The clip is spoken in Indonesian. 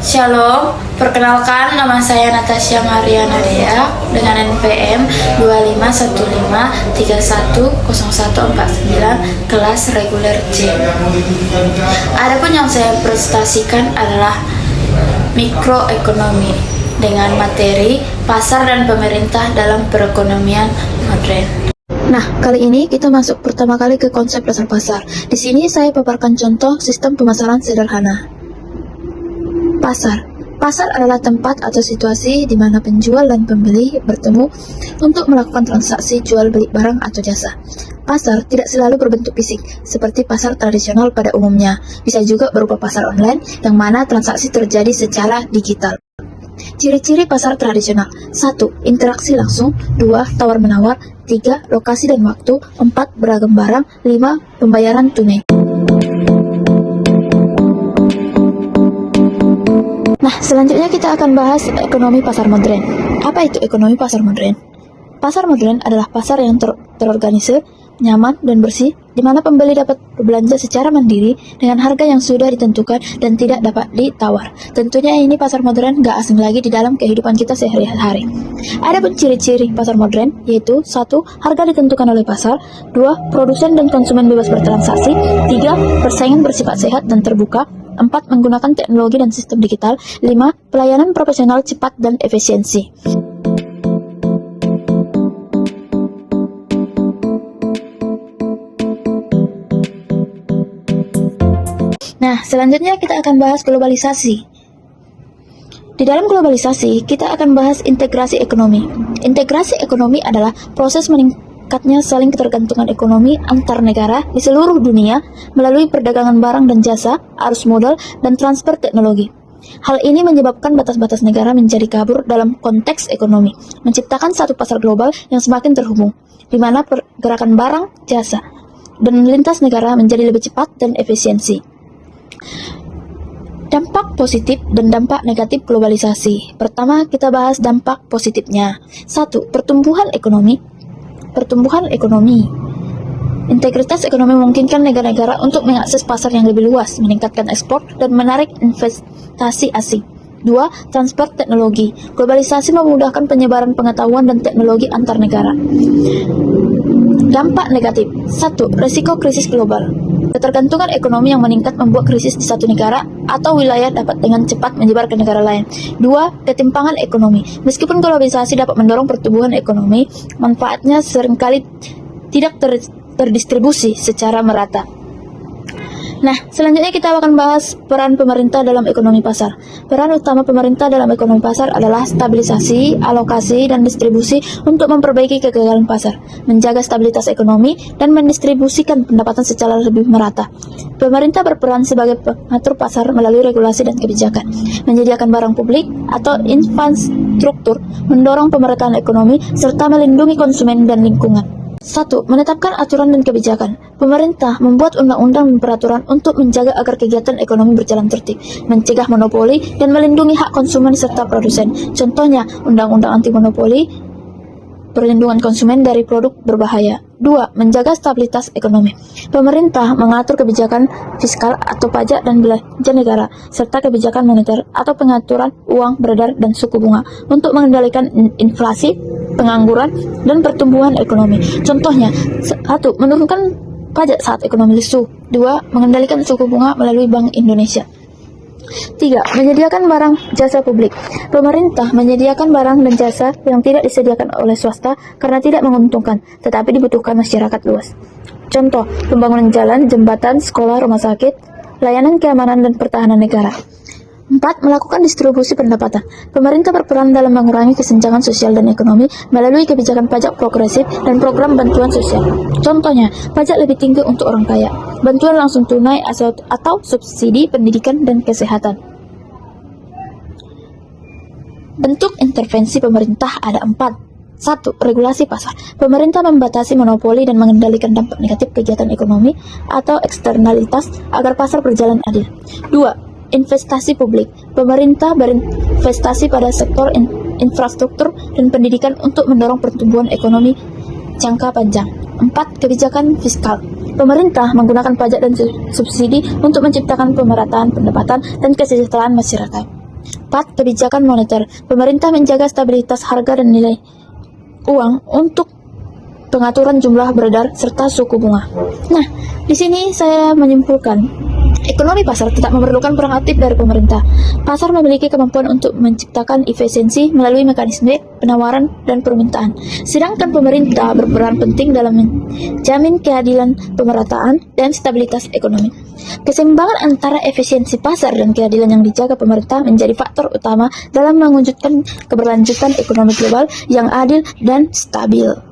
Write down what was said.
Shalom, perkenalkan nama saya Natasha Maria Nadia dengan NPM 2515310149 kelas reguler C. Adapun yang saya presentasikan adalah mikroekonomi dengan materi pasar dan pemerintah dalam perekonomian modern. Nah, kali ini kita masuk pertama kali ke konsep dasar pasar. Di sini saya paparkan contoh sistem pemasaran sederhana. Pasar adalah tempat atau situasi di mana penjual dan pembeli bertemu untuk melakukan transaksi jual beli barang atau jasa. Pasar tidak selalu berbentuk fisik, seperti pasar tradisional pada umumnya. Bisa juga berupa pasar online, yang mana transaksi terjadi secara digital. Ciri-ciri pasar tradisional: 1. Interaksi langsung. 2. Tawar-menawar. 3. Lokasi dan waktu. 4. Beragam barang. 5. Pembayaran tunai. Nah, selanjutnya kita akan bahas ekonomi pasar modern. Apa itu ekonomi pasar modern? Pasar modern adalah pasar yang terorganisir, nyaman, dan bersih, di mana pembeli dapat berbelanja secara mandiri dengan harga yang sudah ditentukan dan tidak dapat ditawar. Tentunya ini pasar modern gak asing lagi di dalam kehidupan kita sehari-hari. Adapun ciri-ciri pasar modern yaitu: 1. Harga ditentukan oleh pasar. 2. Produsen dan konsumen bebas bertransaksi. 3. Persaingan bersifat sehat dan terbuka. 4. Menggunakan teknologi dan sistem digital. 5. Pelayanan profesional cepat dan efisiensi. Nah, selanjutnya kita akan bahas globalisasi. Di dalam globalisasi, kita akan bahas integrasi ekonomi. Integrasi ekonomi adalah proses meningkatnya saling ketergantungan ekonomi antar negara di seluruh dunia melalui perdagangan barang dan jasa, arus modal, dan transfer teknologi. Hal ini menyebabkan batas-batas negara menjadi kabur dalam konteks ekonomi, menciptakan satu pasar global yang semakin terhubung, di mana pergerakan barang, jasa, dan lintas negara menjadi lebih cepat dan efisiensi. Dampak positif dan dampak negatif globalisasi. Pertama, kita bahas dampak positifnya. 1. Pertumbuhan ekonomi. Integritas ekonomi memungkinkan negara-negara untuk mengakses pasar yang lebih luas, meningkatkan ekspor, dan menarik investasi asing. 2. Transfer teknologi. Globalisasi memudahkan penyebaran pengetahuan dan teknologi antar negara. Dampak negatif. 1. Risiko krisis global. Ketergantungan ekonomi yang meningkat membuat krisis di satu negara atau wilayah dapat dengan cepat menyebar ke negara lain. 2. Ketimpangan ekonomi. Meskipun globalisasi dapat mendorong pertumbuhan ekonomi, manfaatnya seringkali tidak terdistribusi secara merata. Nah, selanjutnya kita akan bahas peran pemerintah dalam ekonomi pasar. Peran utama pemerintah dalam ekonomi pasar adalah stabilisasi, alokasi, dan distribusi untuk memperbaiki kegagalan pasar, menjaga stabilitas ekonomi, dan mendistribusikan pendapatan secara lebih merata. Pemerintah berperan sebagai pengatur pasar melalui regulasi dan kebijakan, menyediakan barang publik atau infrastruktur, mendorong pemerataan ekonomi, serta melindungi konsumen dan lingkungan. 1. Menetapkan aturan dan kebijakan. Pemerintah membuat undang-undang dan peraturan untuk menjaga agar kegiatan ekonomi berjalan tertib, mencegah monopoli, dan melindungi hak konsumen serta produsen. Contohnya, Undang-Undang Anti Monopoli, perlindungan konsumen dari produk berbahaya. 2. Menjaga stabilitas ekonomi. Pemerintah mengatur kebijakan fiskal atau pajak dan belanja negara, serta kebijakan moneter atau pengaturan uang beredar dan suku bunga untuk mengendalikan inflasi, pengangguran, dan pertumbuhan ekonomi. Contohnya, 1. Menurunkan pajak saat ekonomi lesu. 2. Mengendalikan suku bunga melalui Bank Indonesia. 3. Menyediakan barang jasa publik. Pemerintah menyediakan barang dan jasa yang tidak disediakan oleh swasta karena tidak menguntungkan, tetapi dibutuhkan masyarakat luas. Contoh, pembangunan jalan, jembatan, sekolah, rumah sakit, layanan keamanan dan pertahanan negara. 4. Melakukan distribusi pendapatan. Pemerintah berperan dalam mengurangi kesenjangan sosial dan ekonomi melalui kebijakan pajak progresif dan program bantuan sosial. Contohnya, pajak lebih tinggi untuk orang kaya, bantuan langsung tunai atau subsidi pendidikan dan kesehatan. Bentuk intervensi pemerintah ada 4. 1. Regulasi pasar. Pemerintah membatasi monopoli dan mengendalikan dampak negatif kegiatan ekonomi atau eksternalitas agar pasar berjalan adil. 2. Investasi publik. Pemerintah berinvestasi pada sektor infrastruktur dan pendidikan untuk mendorong pertumbuhan ekonomi jangka panjang. 4. Kebijakan fiskal. Pemerintah menggunakan pajak dan subsidi untuk menciptakan pemerataan pendapatan dan kesejahteraan masyarakat. 4. Kebijakan moneter. Pemerintah menjaga stabilitas harga dan nilai uang untuk pengaturan jumlah beredar serta suku bunga. Nah, di sini saya menyimpulkan ekonomi pasar tetap memerlukan peran aktif dari pemerintah. Pasar memiliki kemampuan untuk menciptakan efisiensi melalui mekanisme penawaran dan permintaan. Sedangkan pemerintah berperan penting dalam menjamin keadilan pemerataan dan stabilitas ekonomi. Keseimbangan antara efisiensi pasar dan keadilan yang dijaga pemerintah menjadi faktor utama dalam mewujudkan keberlanjutan ekonomi global yang adil dan stabil.